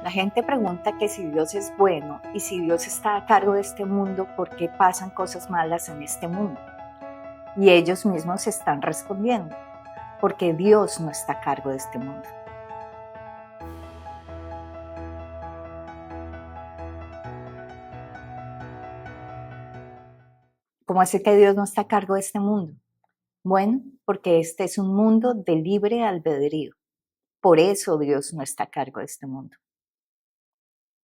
La gente pregunta que si Dios es bueno y si Dios está a cargo de este mundo, ¿por qué pasan cosas malas en este mundo? Y ellos mismos están respondiendo, porque Dios no está a cargo de este mundo. ¿Cómo así que Dios no está a cargo de este mundo? Bueno, porque este es un mundo de libre albedrío. Por eso Dios no está a cargo de este mundo.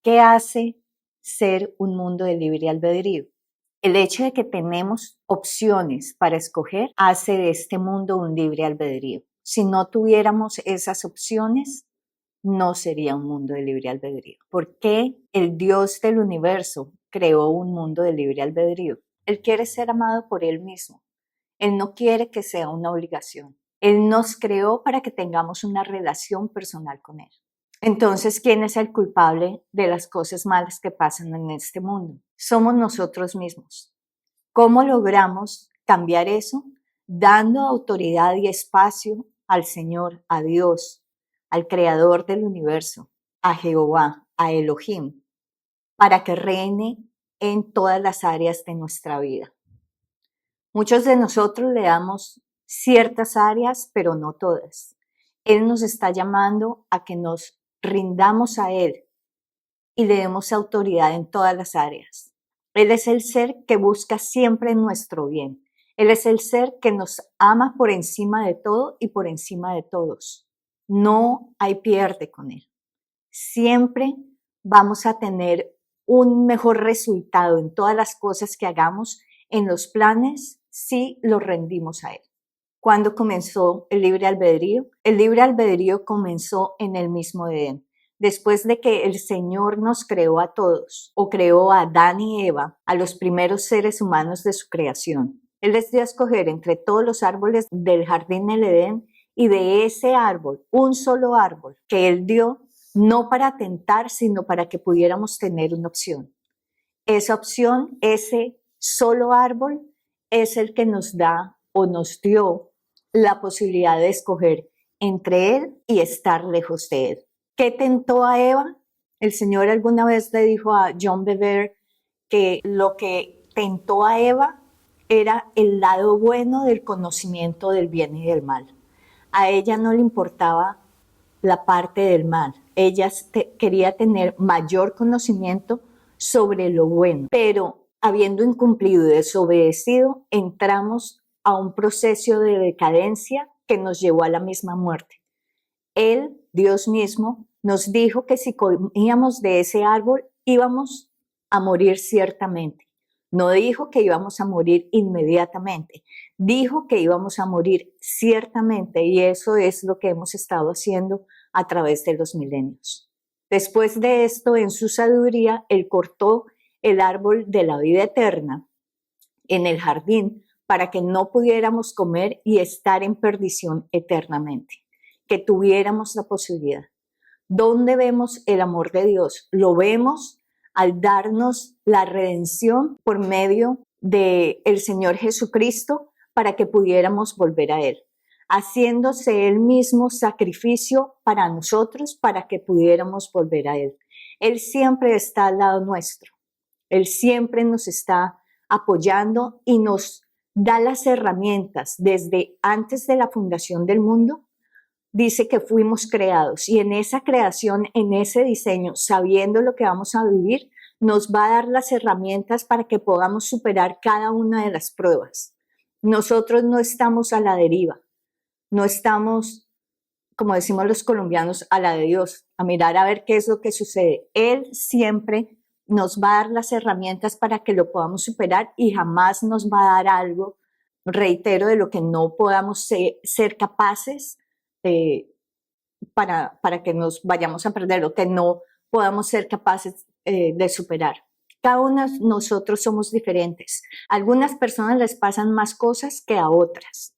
¿Qué hace ser un mundo de libre albedrío? El hecho de que tenemos opciones para escoger hace de este mundo un libre albedrío. Si no tuviéramos esas opciones, no sería un mundo de libre albedrío. ¿Por qué el Dios del universo creó un mundo de libre albedrío? Él quiere ser amado por Él mismo. Él no quiere que sea una obligación. Él nos creó para que tengamos una relación personal con Él. Entonces, ¿quién es el culpable de las cosas malas que pasan en este mundo? Somos nosotros mismos. ¿Cómo logramos cambiar eso? Dando autoridad y espacio al Señor, a Dios, al Creador del universo, a Jehová, a Elohim, para que reine en todas las áreas de nuestra vida. Muchos de nosotros le damos ciertas áreas, pero no todas. Él nos está llamando a que nos rindamos a Él y le demos autoridad en todas las áreas. Él es el ser que busca siempre nuestro bien. Él es el ser que nos ama por encima de todo y por encima de todos. No hay pierde con Él. Siempre vamos a tener un mejor resultado en todas las cosas que hagamos, en los planes, si los rendimos a Él. ¿Cuándo comenzó el libre albedrío? El libre albedrío comenzó en el mismo Edén. Después de que el Señor nos creó a todos, o creó a Adán y Eva, a los primeros seres humanos de su creación. Él les dio a escoger entre todos los árboles del jardín del Edén, y de ese árbol, un solo árbol que Él dio, no para tentar, sino para que pudiéramos tener una opción. Esa opción, ese solo árbol, es el que nos da o nos dio la posibilidad de escoger entre Él y estar lejos de Él. ¿Qué tentó a Eva? El Señor alguna vez le dijo a John Bevere que lo que tentó a Eva era el lado bueno del conocimiento del bien y del mal. A ella no le importaba la parte del mal. Ella quería tener mayor conocimiento sobre lo bueno, pero habiendo incumplido y desobedecido, entramos a un proceso de decadencia que nos llevó a la misma muerte. Él, Dios mismo, nos dijo que si comíamos de ese árbol íbamos a morir ciertamente. No dijo que íbamos a morir inmediatamente, dijo que íbamos a morir ciertamente, y eso es lo que hemos estado haciendo a través de los milenios. Después de esto, en su sabiduría, Él cortó el árbol de la vida eterna en el jardín para que no pudiéramos comer y estar en perdición eternamente, que tuviéramos la posibilidad. ¿Dónde vemos el amor de Dios? Lo vemos al darnos la redención por medio del Señor Jesucristo para que pudiéramos volver a Él, haciéndose Él mismo sacrificio para nosotros para que pudiéramos volver a Él. Él siempre está al lado nuestro. Él siempre nos está apoyando y nos da las herramientas desde antes de la fundación del mundo. Dice que fuimos creados, y en esa creación, en ese diseño, sabiendo lo que vamos a vivir, nos va a dar las herramientas para que podamos superar cada una de las pruebas. Nosotros no estamos a la deriva, no estamos, como decimos los colombianos, a la de Dios, a mirar a ver qué es lo que sucede. Él siempre nos va a dar las herramientas para que lo podamos superar, y jamás nos va a dar algo, reitero, de lo que no podamos ser capaces para que nos vayamos a perder, lo que no podamos ser capaces de superar. Cada uno de nosotros somos diferentes. A algunas personas les pasan más cosas que a otras,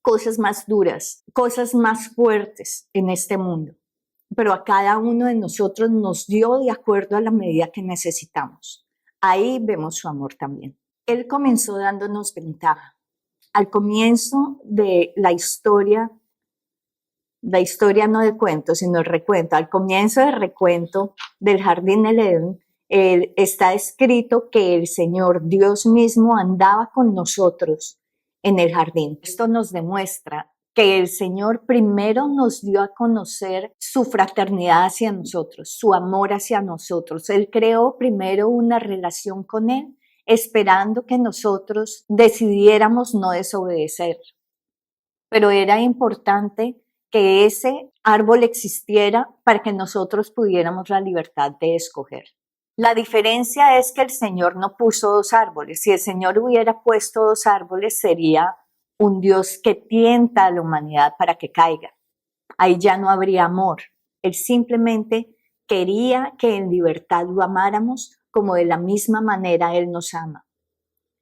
cosas más duras, cosas más fuertes en este mundo, pero a cada uno de nosotros nos dio de acuerdo a la medida que necesitamos. Ahí vemos su amor también. Él comenzó dándonos ventaja. Al comienzo de la historia la historia no de cuento, sino el recuento. Al comienzo del recuento del jardín del Edén, está escrito que el Señor Dios mismo andaba con nosotros en el jardín. Esto nos demuestra que el Señor primero nos dio a conocer su fraternidad hacia nosotros, su amor hacia nosotros. Él creó primero una relación con Él, esperando que nosotros decidiéramos no desobedecer. Pero era importante que ese árbol existiera para que nosotros pudiéramos la libertad de escoger. La diferencia es que el Señor no puso dos árboles. Si el Señor hubiera puesto dos árboles, sería un Dios que tienta a la humanidad para que caiga. Ahí ya no habría amor. Él simplemente quería que en libertad lo amáramos como de la misma manera Él nos ama.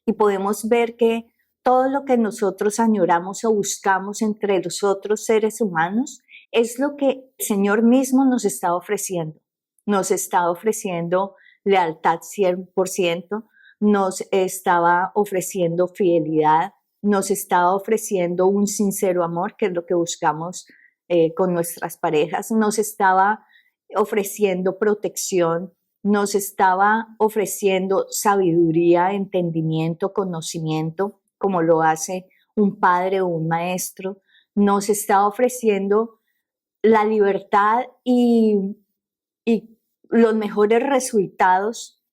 Y podemos ver que todo lo que nosotros añoramos o buscamos entre los otros seres humanos es lo que el Señor mismo nos está ofreciendo. Nos está ofreciendo lealtad 100%, nos estaba ofreciendo fidelidad, nos estaba ofreciendo un sincero amor, que es lo que buscamos con nuestras parejas, nos estaba ofreciendo protección, nos estaba ofreciendo sabiduría, entendimiento, conocimiento, como lo hace un padre o un maestro, nos está ofreciendo la libertad y los mejores resultados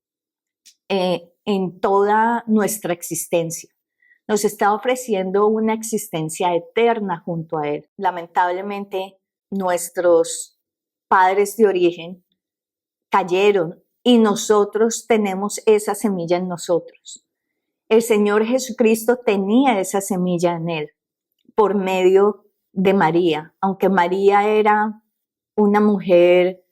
en toda nuestra existencia. Nos está ofreciendo una existencia eterna junto a Él. Lamentablemente, nuestros padres de origen cayeron y nosotros tenemos esa semilla en nosotros. El Señor Jesucristo tenía esa semilla en Él por medio de María, aunque María era una mujer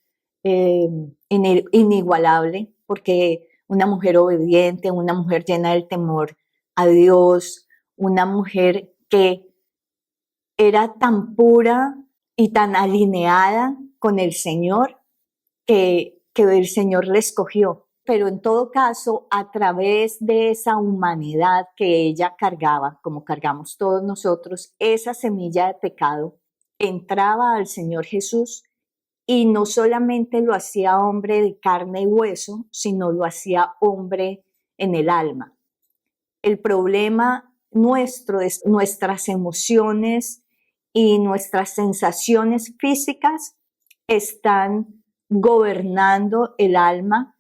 inigualable, porque una mujer obediente, una mujer llena del temor a Dios, una mujer que era tan pura y tan alineada con el Señor que el Señor le escogió. Pero en todo caso, a través de esa humanidad que ella cargaba, como cargamos todos nosotros, esa semilla de pecado entraba al Señor Jesús y no solamente lo hacía hombre de carne y hueso, sino lo hacía hombre en el alma. El problema nuestro es nuestras emociones y nuestras sensaciones físicas están gobernando el alma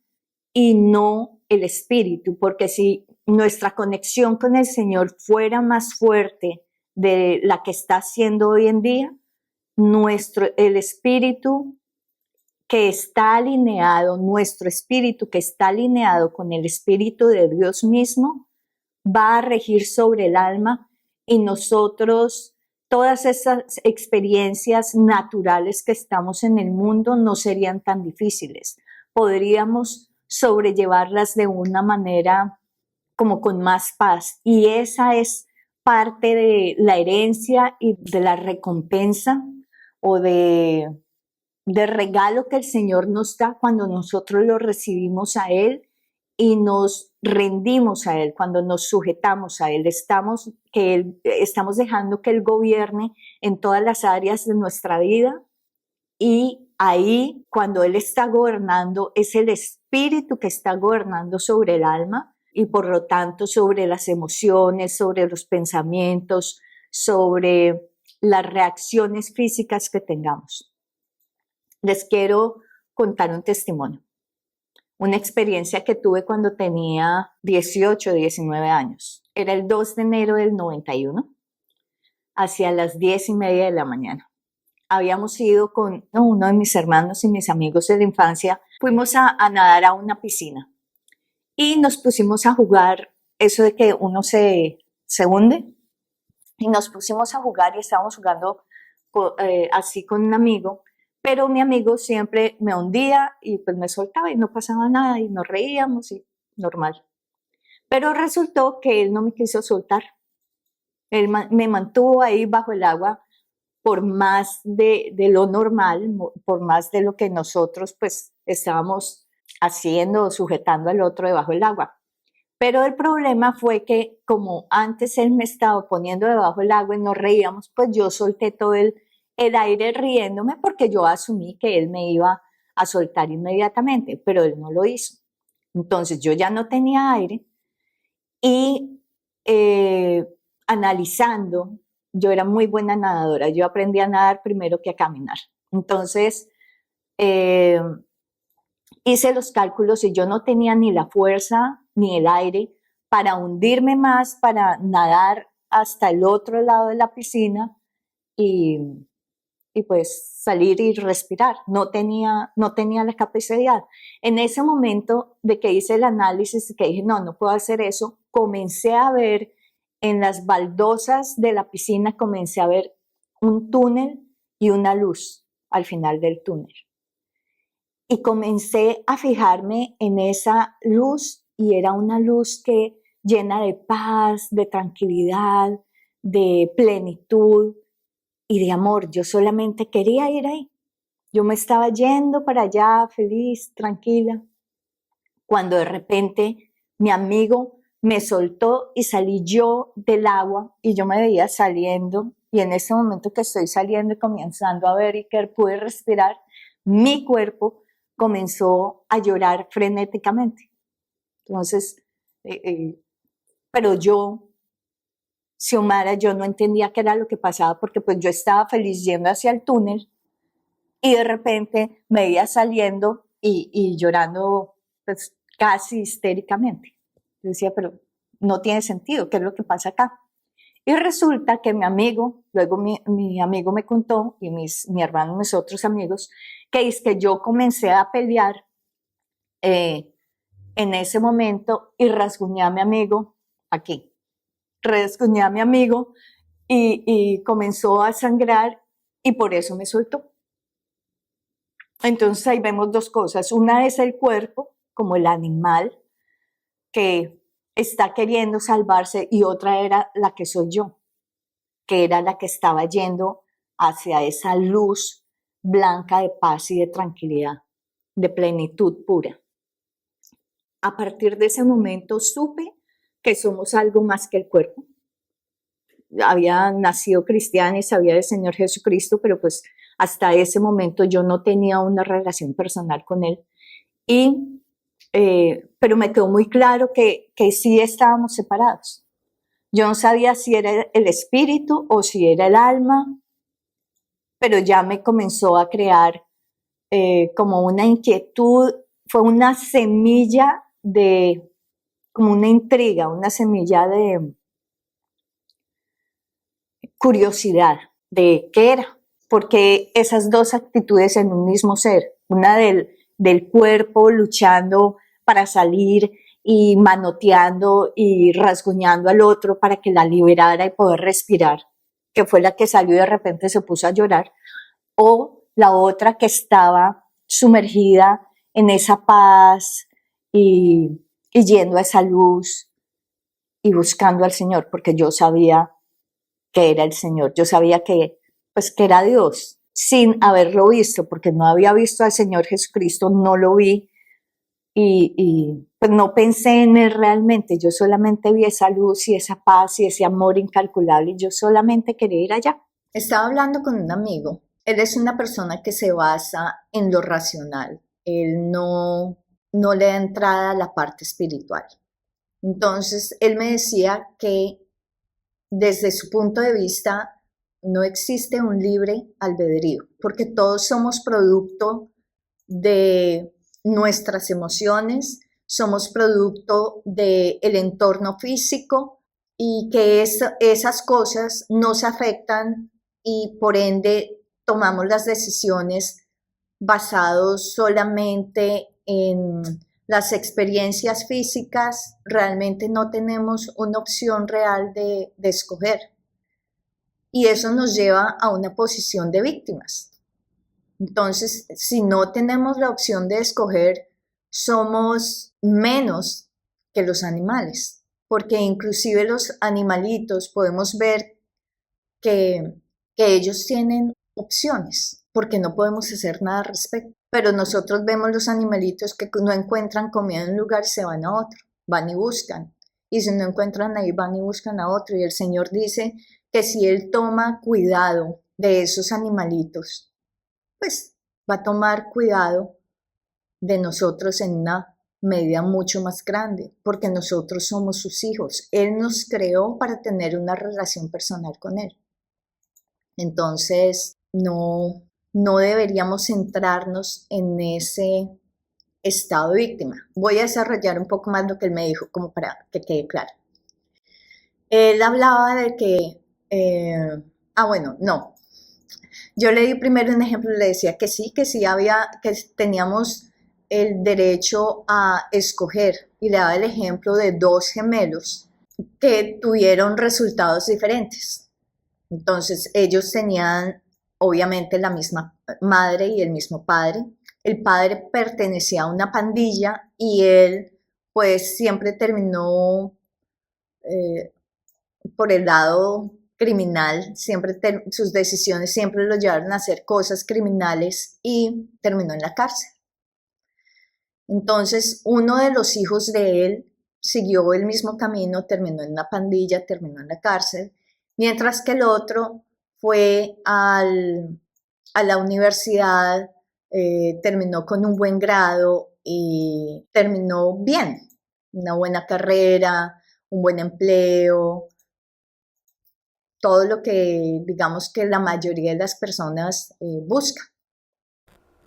y no el espíritu, porque si nuestra conexión con el Señor fuera más fuerte de la que está siendo hoy en día, el espíritu que está alineado, nuestro espíritu que está alineado con el espíritu de Dios mismo, va a regir sobre el alma y nosotros, todas esas experiencias naturales que estamos en el mundo no serían tan difíciles. Podríamos sobrellevarlas de una manera como con más paz. Y esa es parte de la herencia y de la recompensa o de regalo que el Señor nos da cuando nosotros lo recibimos a Él y nos rendimos a Él, cuando nos sujetamos a Él. Estamos dejando que Él gobierne en todas las áreas de nuestra vida y ahí, cuando Él está gobernando, es el Espíritu que está gobernando sobre el alma y por lo tanto sobre las emociones, sobre los pensamientos, sobre las reacciones físicas que tengamos. Les quiero contar un testimonio, una experiencia que tuve cuando tenía 18 o 19 años. Era el 2 de enero del 91, hacia las 10:30 de la mañana. Habíamos ido con uno de mis hermanos y mis amigos de la infancia, fuimos a nadar a una piscina y nos pusimos a jugar eso de que uno se hunde, y nos pusimos a jugar y estábamos jugando así con un amigo. Pero mi amigo siempre me hundía y pues me soltaba y no pasaba nada y nos reíamos y normal. Pero resultó que él no me quiso soltar. Él me mantuvo ahí bajo el agua por más de lo normal, por más de lo que nosotros pues estábamos haciendo o sujetando al otro debajo del agua. Pero el problema fue que como antes él me estaba poniendo debajo del agua y nos reíamos, pues yo solté todo el aire riéndome porque yo asumí que él me iba a soltar inmediatamente, pero él no lo hizo. Entonces yo ya no tenía aire y analizando, yo era muy buena nadadora, yo aprendí a nadar primero que a caminar. Entonces hice los cálculos y yo no tenía ni la fuerza ni el aire para hundirme más, para nadar hasta el otro lado de la piscina y pues salir y respirar. No tenía la capacidad. En ese momento de que hice el análisis y que dije, no puedo hacer eso, comencé a ver en las baldosas de la piscina, comencé a ver un túnel y una luz al final del túnel. Y comencé a fijarme en esa luz y era una luz que llena de paz, de tranquilidad, de plenitud y de amor. Yo solamente quería ir ahí. Yo me estaba yendo para allá feliz, tranquila, cuando de repente mi amigo me soltó y salí yo del agua y yo me veía saliendo y en ese momento que estoy saliendo y comenzando a ver y que pude respirar, mi cuerpo comenzó a llorar frenéticamente. Entonces, pero yo, Xiomara, yo no entendía qué era lo que pasaba porque pues yo estaba feliz yendo hacia el túnel y de repente me veía saliendo y llorando pues casi histéricamente. Yo decía, pero no tiene sentido, ¿qué es lo que pasa acá? Y resulta que mi amigo, luego mi amigo me contó, y mi hermano y mis otros amigos, que es que yo comencé a pelear en ese momento y rasguñé a mi amigo aquí. Rasguñé a mi amigo y comenzó a sangrar y por eso me soltó. Entonces ahí vemos dos cosas. Una es el cuerpo, como el animal que está queriendo salvarse, y otra era la que soy yo, que era la que estaba yendo hacia esa luz blanca de paz y de tranquilidad, de plenitud pura. A partir de ese momento supe que somos algo más que el cuerpo. Había nacido cristiana y sabía del Señor Jesucristo, pero pues hasta ese momento yo no tenía una relación personal con Él. Pero me quedó muy claro que sí estábamos separados. Yo no sabía si era el espíritu o si era el alma, pero ya me comenzó a crear como una inquietud, fue una semilla de, como una intriga, una semilla de curiosidad de qué era, porque esas dos actitudes en un mismo ser, una del cuerpo luchando para salir y manoteando y rasguñando al otro para que la liberara y poder respirar, que fue la que salió y de repente se puso a llorar, o la otra que estaba sumergida en esa paz y yendo a esa luz y buscando al Señor, porque yo sabía que era el Señor, yo sabía que era Dios, sin haberlo visto, porque no había visto al Señor Jesucristo, no lo vi y pues no pensé en Él realmente, yo solamente vi esa luz y esa paz y ese amor incalculable y yo solamente quería ir allá. Estaba hablando con un amigo, él es una persona que se basa en lo racional, él no le da entrada a la parte espiritual. Entonces, él me decía que desde su punto de vista no existe un libre albedrío, porque todos somos producto de nuestras emociones, somos producto del entorno físico y que esas cosas nos afectan y por ende tomamos las decisiones basados solamente en las experiencias físicas, realmente no tenemos una opción real de escoger. Y eso nos lleva a una posición de víctimas. Entonces, si no tenemos la opción de escoger, somos menos que los animales, porque inclusive los animalitos podemos ver que ellos tienen opciones, porque no podemos hacer nada al respecto. Pero nosotros vemos los animalitos que no encuentran comida en un lugar y se van a otro, van y buscan. Y si no encuentran ahí, van y buscan a otro. Y el Señor dice que si Él toma cuidado de esos animalitos, pues va a tomar cuidado de nosotros en una medida mucho más grande, porque nosotros somos sus hijos. Él nos creó para tener una relación personal con Él. Entonces, no deberíamos centrarnos en ese estado de víctima. Voy a desarrollar un poco más lo que él me dijo, como para que quede claro. Él hablaba de que, bueno, no. Yo le di primero un ejemplo, le decía que sí que teníamos el derecho a escoger, y le daba el ejemplo de dos gemelos que tuvieron resultados diferentes. Entonces ellos tenían obviamente la misma madre y el mismo padre. El padre pertenecía a una pandilla y él pues siempre terminó por el lado criminal, sus decisiones siempre lo llevaron a hacer cosas criminales y terminó en la cárcel. Entonces uno de los hijos de él siguió el mismo camino, terminó en una pandilla, terminó en la cárcel, mientras que el otro fue a la universidad, terminó con un buen grado y terminó bien, una buena carrera, un buen empleo, todo lo que digamos que la mayoría de las personas buscan.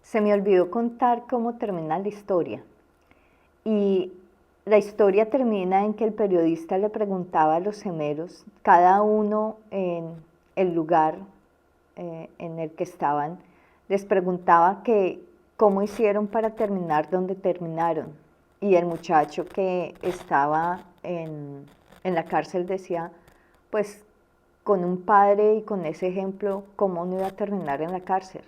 Se me olvidó contar cómo termina la historia. Y la historia termina en que el periodista le preguntaba a los gemelos, cada uno en el lugar en el que estaban, les preguntaba que cómo hicieron para terminar donde terminaron. Y el muchacho que estaba en la cárcel decía, pues con un padre y con ese ejemplo, ¿cómo no iba a terminar en la cárcel?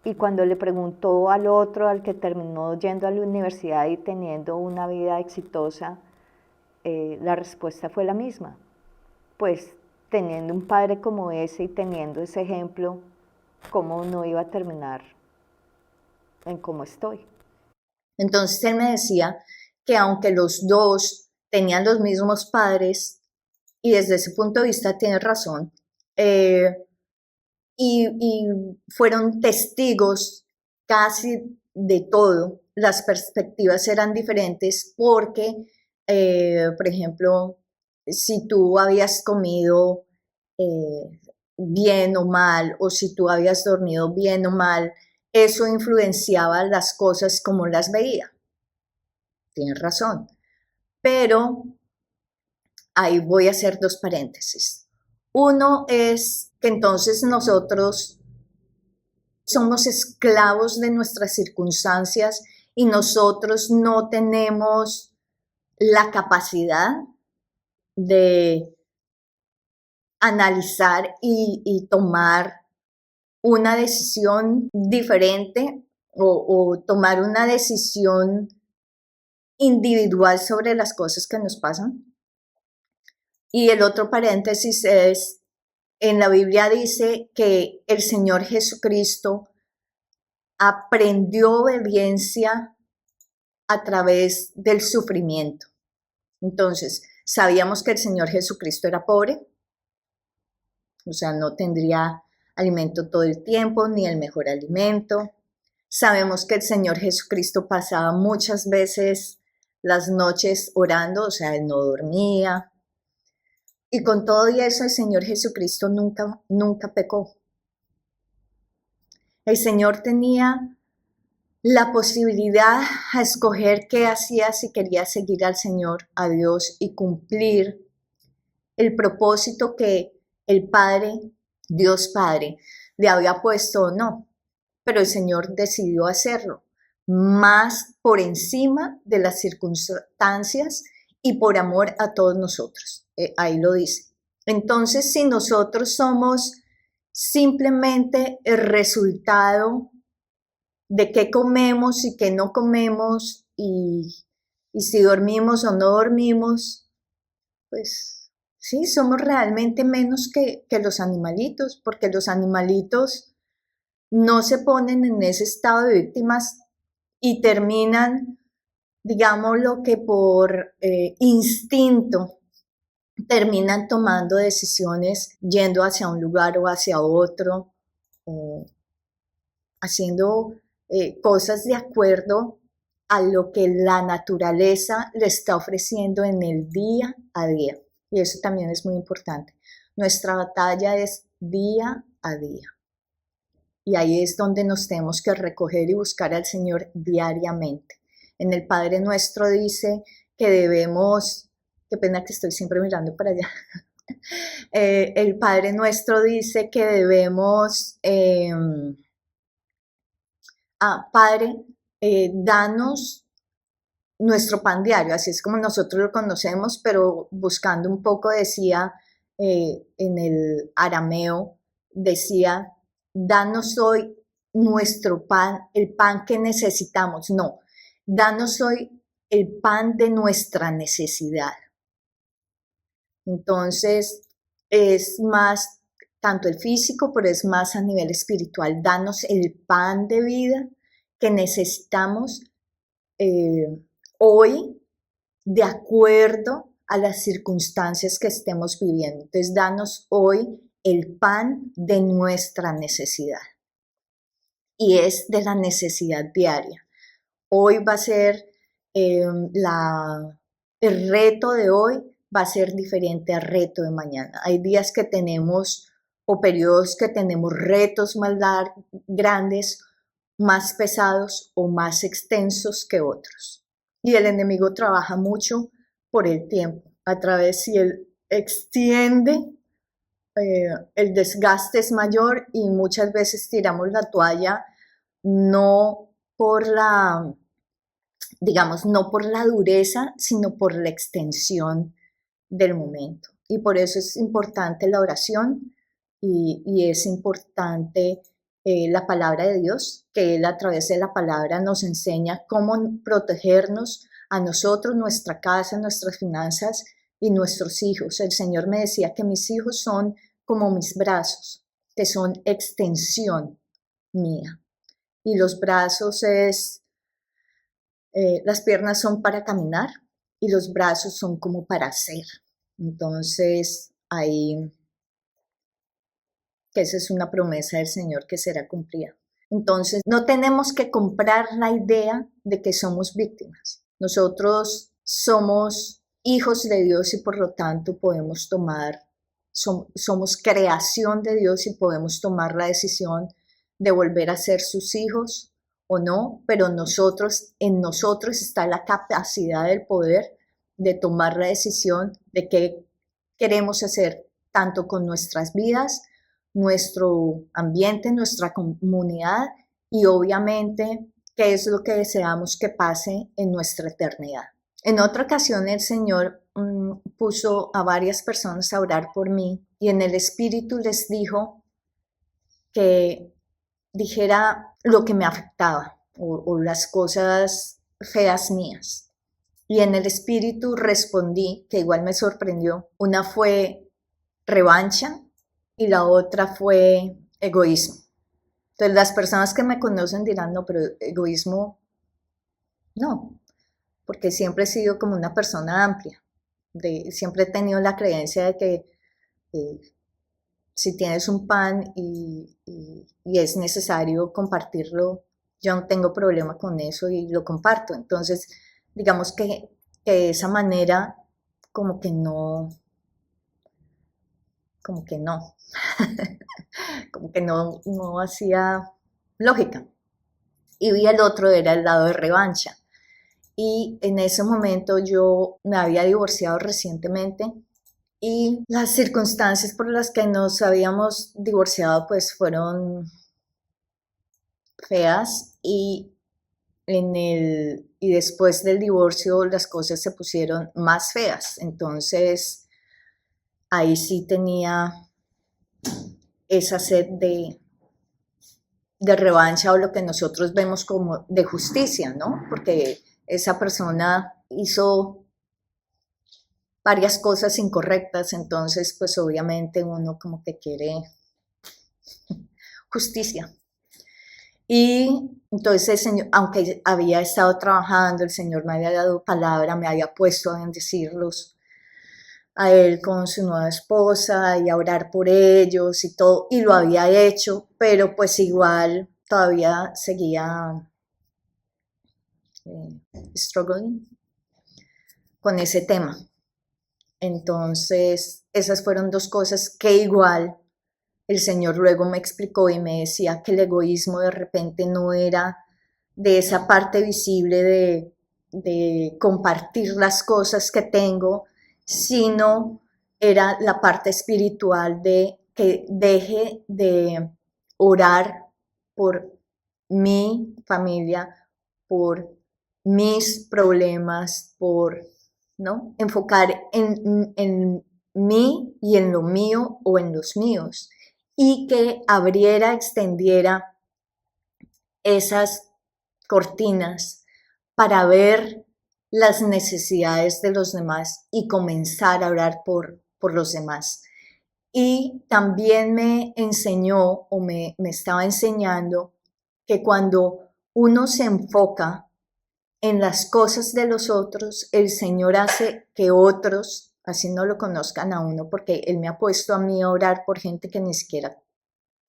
Y cuando le preguntó al otro, al que terminó yendo a la universidad y teniendo una vida exitosa, la respuesta fue la misma. Pues teniendo un padre como ese y teniendo ese ejemplo, ¿cómo no iba a terminar en cómo estoy? Entonces él me decía que aunque los dos tenían los mismos padres, y desde ese punto de vista tiene razón, y fueron testigos casi de todo, las perspectivas eran diferentes porque, por ejemplo, si tú habías comido bien o mal, o si tú habías dormido bien o mal, eso influenciaba las cosas como las veía. Tienes razón. Pero ahí voy a hacer dos paréntesis. Uno es que entonces nosotros somos esclavos de nuestras circunstancias y nosotros no tenemos la capacidad de analizar y tomar una decisión diferente o tomar una decisión individual sobre las cosas que nos pasan. Y el otro paréntesis es, en la Biblia dice que el Señor Jesucristo aprendió obediencia a través del sufrimiento. Entonces, sabíamos que el Señor Jesucristo era pobre, o sea, no tendría alimento todo el tiempo, ni el mejor alimento. Sabemos que el Señor Jesucristo pasaba muchas veces las noches orando, o sea, él no dormía. Y con todo y eso, el Señor Jesucristo nunca pecó. El Señor tenía la posibilidad a escoger qué hacía si quería seguir al Señor, a Dios, y cumplir el propósito que el Padre, Dios Padre, le había puesto o no. Pero el Señor decidió hacerlo, más por encima de las circunstancias y por amor a todos nosotros. Ahí lo dice. Entonces, si nosotros somos simplemente el resultado de qué comemos y qué no comemos y si dormimos o no dormimos, pues sí, somos realmente menos que los animalitos, porque los animalitos no se ponen en ese estado de víctimas y terminan, digamos, lo que por instinto terminan tomando decisiones yendo hacia un lugar o hacia otro, o haciendo cosas de acuerdo a lo que la naturaleza le está ofreciendo en el día a día. Y eso también es muy importante. Nuestra batalla es día a día. Y ahí es donde nos tenemos que recoger y buscar al Señor diariamente. En el Padre Nuestro dice que debemos, qué pena que estoy siempre mirando para allá. El Padre Nuestro dice que debemos, Padre, danos nuestro pan diario, así es como nosotros lo conocemos, pero buscando un poco decía en el arameo, decía, danos hoy nuestro pan, el pan que necesitamos. No, danos hoy el pan de nuestra necesidad. Entonces, es más, tanto el físico, pero es más a nivel espiritual. Danos el pan de vida que necesitamos hoy, de acuerdo a las circunstancias que estemos viviendo. Entonces, danos hoy el pan de nuestra necesidad. Y es de la necesidad diaria. Hoy va a ser el reto de hoy va a ser diferente al reto de mañana. Hay días que tenemos o periodos que tenemos retos más grandes, más pesados o más extensos que otros. Y el enemigo trabaja mucho por el tiempo, a través si él extiende, el desgaste es mayor y muchas veces tiramos la toalla no por la, digamos, no por la dureza, sino por la extensión del momento. Y por eso es importante la oración y es importante la palabra de Dios, que Él a través de la palabra nos enseña cómo protegernos a nosotros, nuestra casa, nuestras finanzas y nuestros hijos. El Señor me decía que mis hijos son como mis brazos, que son extensión mía. Y los brazos las piernas son para caminar y los brazos son como para hacer. Entonces, ahí, que esa es una promesa del Señor que será cumplida. Entonces, no tenemos que comprar la idea de que somos víctimas. Nosotros somos hijos de Dios y por lo tanto podemos tomar, somos creación de Dios y podemos tomar la decisión de volver a ser sus hijos o no, pero en nosotros está la capacidad del poder de tomar la decisión de qué queremos hacer, tanto con nuestras vidas, nuestro ambiente, nuestra comunidad y obviamente qué es lo que deseamos que pase en nuestra eternidad. En otra ocasión el Señor puso a varias personas a orar por mí y en el Espíritu les dijo que dijera lo que me afectaba o las cosas feas mías. Y en el Espíritu respondí, que igual me sorprendió. Una fue revancha y la otra fue egoísmo. Entonces las personas que me conocen dirán, no, pero egoísmo no, porque siempre he sido como una persona amplia. Siempre he tenido la creencia de que si tienes un pan y es necesario compartirlo, yo no tengo problema con eso y lo comparto. Entonces, digamos que de esa manera, como que no, como que no hacía lógica. Y vi el otro, era el lado de revancha. Y en ese momento yo me había divorciado recientemente y las circunstancias por las que nos habíamos divorciado pues fueron feas y después del divorcio las cosas se pusieron más feas. Entonces ahí sí tenía esa sed de revancha o lo que nosotros vemos como de justicia, ¿no? Porque esa persona hizo varias cosas incorrectas, entonces pues obviamente uno como que quiere justicia. Y entonces el Señor, aunque había estado trabajando, el Señor me había dado palabra, me había puesto a bendecirlos, a él con su nueva esposa y a orar por ellos y todo, y lo había hecho, pero pues igual todavía seguía struggling con ese tema. Entonces, esas fueron dos cosas que igual el Señor luego me explicó y me decía que el egoísmo de repente no era de esa parte visible de compartir las cosas que tengo, sino era la parte espiritual de que deje de orar por mi familia, por mis problemas, por, ¿no? Enfocar en mí y en lo mío o en los míos, y que abriera, extendiera esas cortinas para ver las necesidades de los demás y comenzar a orar por los demás. Y también me enseñó o me estaba enseñando que cuando uno se enfoca en las cosas de los otros, el Señor hace que otros, así no lo conozcan a uno, porque Él me ha puesto a mí a orar por gente que ni siquiera,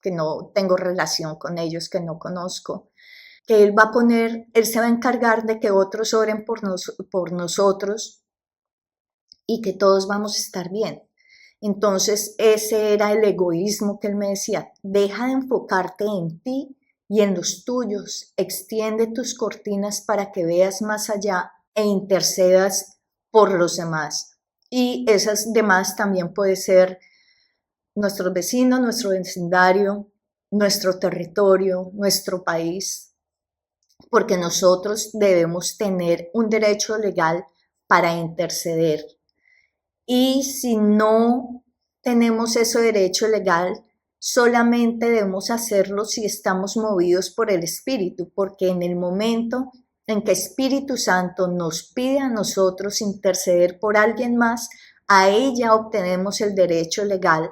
que no tengo relación con ellos, que no conozco, que Él va a poner, Él se va a encargar de que otros oren por nosotros y que todos vamos a estar bien. Entonces ese era el egoísmo que Él me decía, deja de enfocarte en ti y en los tuyos, extiende tus cortinas para que veas más allá e intercedas por los demás. Y esas demás también puede ser nuestros vecinos, nuestro vecindario, nuestro territorio, nuestro país, porque nosotros debemos tener un derecho legal para interceder. Y si no tenemos ese derecho legal, solamente debemos hacerlo si estamos movidos por el Espíritu, porque en el momento en que Espíritu Santo nos pide a nosotros interceder por alguien más, ahí ya obtenemos el derecho legal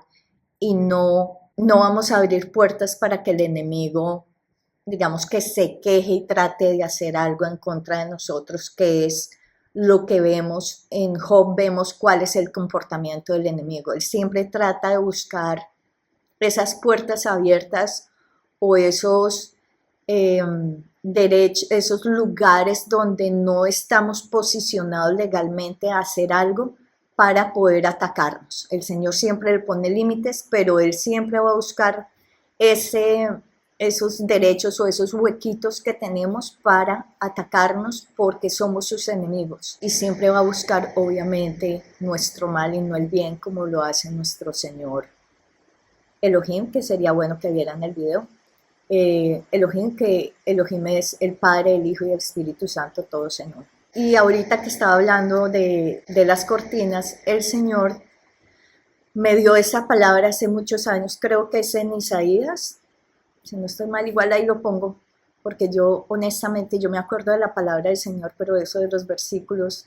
y no vamos a abrir puertas para que el enemigo, digamos, que se queje y trate de hacer algo en contra de nosotros, que es lo que vemos en Job. Vemos cuál es el comportamiento del enemigo. Él siempre trata de buscar esas puertas abiertas o esos derechos, esos lugares donde no estamos posicionados legalmente a hacer algo para poder atacarnos. El Señor siempre le pone límites, pero Él siempre va a buscar esos derechos o esos huequitos que tenemos para atacarnos porque somos sus enemigos, y siempre va a buscar obviamente nuestro mal y no el bien, como lo hace nuestro Señor Elohim, que sería bueno que vieran el video. Elohim, que Elohim es el Padre, el Hijo y el Espíritu Santo, todos en uno. Y ahorita que estaba hablando de las cortinas, el Señor me dio esa palabra hace muchos años, creo que es en Isaías, si no estoy mal, igual ahí lo pongo, porque yo honestamente, yo me acuerdo de la palabra del Señor, pero eso de los versículos,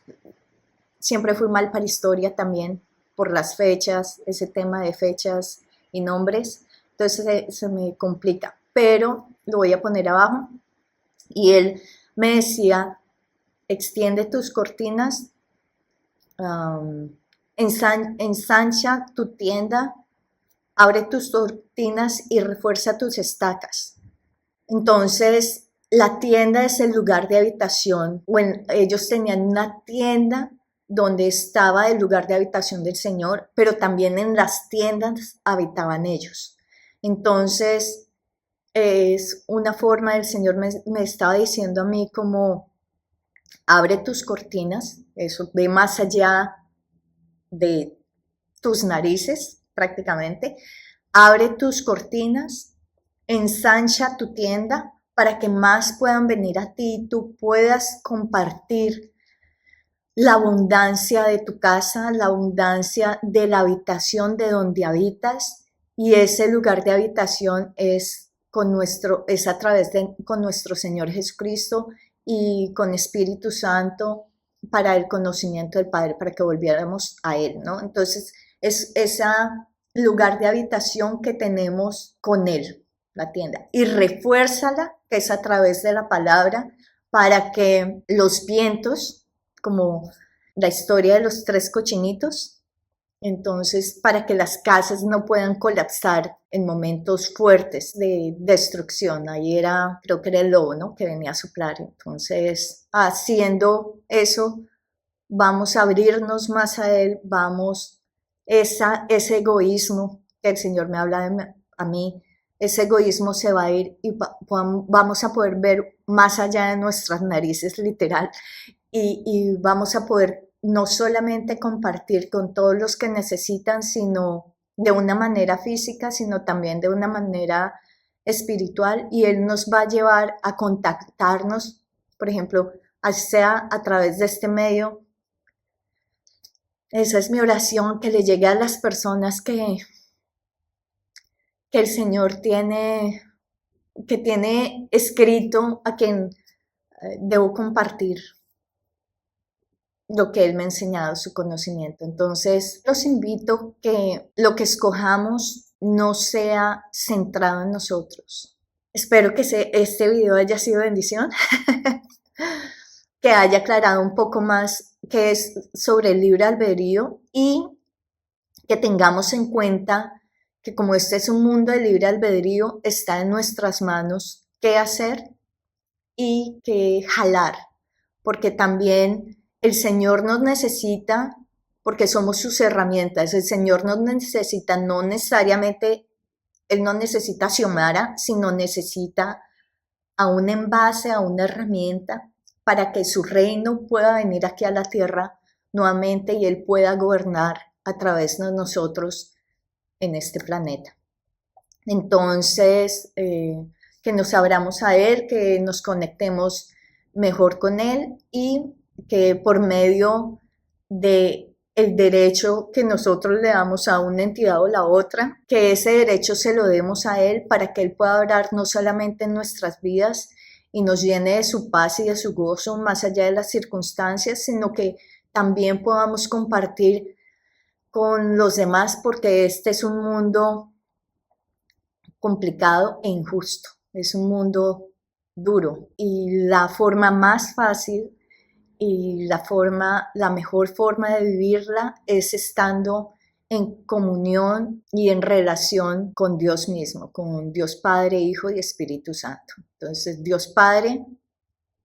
siempre fui mal para historia también, por las fechas, ese tema de fechas y nombres, entonces se me complica, pero lo voy a poner abajo. Y él me decía, extiende tus cortinas, ensancha tu tienda, abre tus cortinas y refuerza tus estacas. Entonces, la tienda es el lugar de habitación. Bueno, ellos tenían una tienda donde estaba el lugar de habitación del Señor, pero también en las tiendas habitaban ellos. Entonces, es una forma, el Señor me estaba diciendo a mí como, abre tus cortinas, eso, ve más allá de tus narices prácticamente, abre tus cortinas, ensancha tu tienda para que más puedan venir a ti y tú puedas compartir la abundancia de tu casa, la abundancia de la habitación de donde habitas, y ese lugar de habitación es a través de con nuestro Señor Jesucristo y con Espíritu Santo para el conocimiento del Padre, para que volviéramos a Él, ¿no? Entonces es ese lugar de habitación que tenemos con Él, la tienda, y refuérzala, que es a través de la palabra, para que los vientos, como la historia de los 3 cochinitos, Entonces, para que las casas no puedan colapsar en momentos fuertes de destrucción. Ahí era, creo que era el lobo, ¿no? Que venía a soplar. Entonces, haciendo eso, vamos a abrirnos más a Él, ese egoísmo que el Señor me habla a mí, ese egoísmo se va a ir y vamos a poder ver más allá de nuestras narices, literal, y vamos a poder no solamente compartir con todos los que necesitan, sino de una manera física, sino también de una manera espiritual, y Él nos va a llevar a contactarnos, por ejemplo, sea a través de este medio. Esa es mi oración, que le llegue a las personas que el Señor que tiene escrito, a quien debo compartir lo que Él me ha enseñado, su conocimiento. Entonces, los invito que lo que escojamos no sea centrado en nosotros. Espero que este video haya sido bendición, que haya aclarado un poco más qué es sobre el libre albedrío, y que tengamos en cuenta que como este es un mundo de libre albedrío, está en nuestras manos qué hacer y qué jalar, porque también el Señor nos necesita, porque somos sus herramientas. El Señor nos necesita, no necesariamente, Él no necesita a Xiomara, sino necesita a un envase, a una herramienta, para que su reino pueda venir aquí a la tierra nuevamente y Él pueda gobernar a través de nosotros en este planeta. Entonces, que nos abramos a Él, que nos conectemos mejor con Él, y que por medio de el derecho que nosotros le damos a una entidad o la otra, que ese derecho se lo demos a Él para que Él pueda obrar no solamente en nuestras vidas y nos llene de su paz y de su gozo más allá de las circunstancias, sino que también podamos compartir con los demás, porque este es un mundo complicado e injusto. Es un mundo duro, y la forma más fácil y la mejor forma de vivirla es estando en comunión y en relación con Dios mismo, con Dios Padre, Hijo y Espíritu Santo. Entonces, Dios Padre,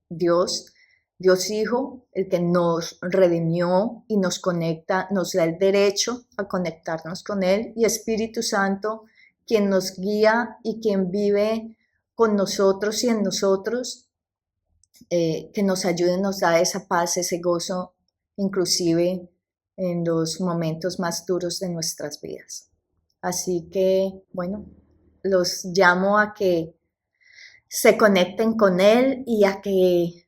Dios Hijo, el que nos redimió y nos conecta, nos da el derecho a conectarnos con Él, y Espíritu Santo, quien nos guía y quien vive con nosotros y en nosotros, que nos ayude, nos da esa paz, ese gozo, inclusive en los momentos más duros de nuestras vidas. Así que, bueno, los llamo a que se conecten con Él y a que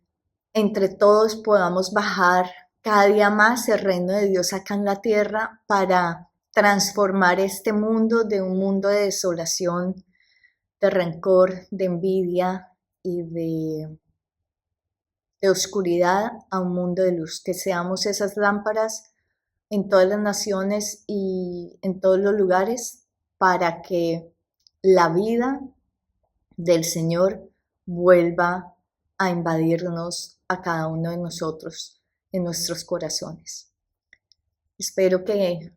entre todos podamos bajar cada día más el reino de Dios acá en la tierra, para transformar este mundo de un mundo de desolación, de rencor, de envidia y de oscuridad, a un mundo de luz. Que seamos esas lámparas en todas las naciones y en todos los lugares, para que la vida del Señor vuelva a invadirnos a cada uno de nosotros en nuestros corazones. Espero que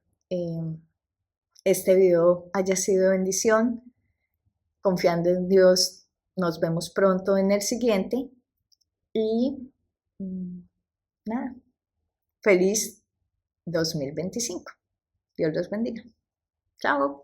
este video haya sido de bendición. Confiando en Dios, nos vemos pronto en el siguiente, y nada, feliz 2025. Dios los bendiga. Chao.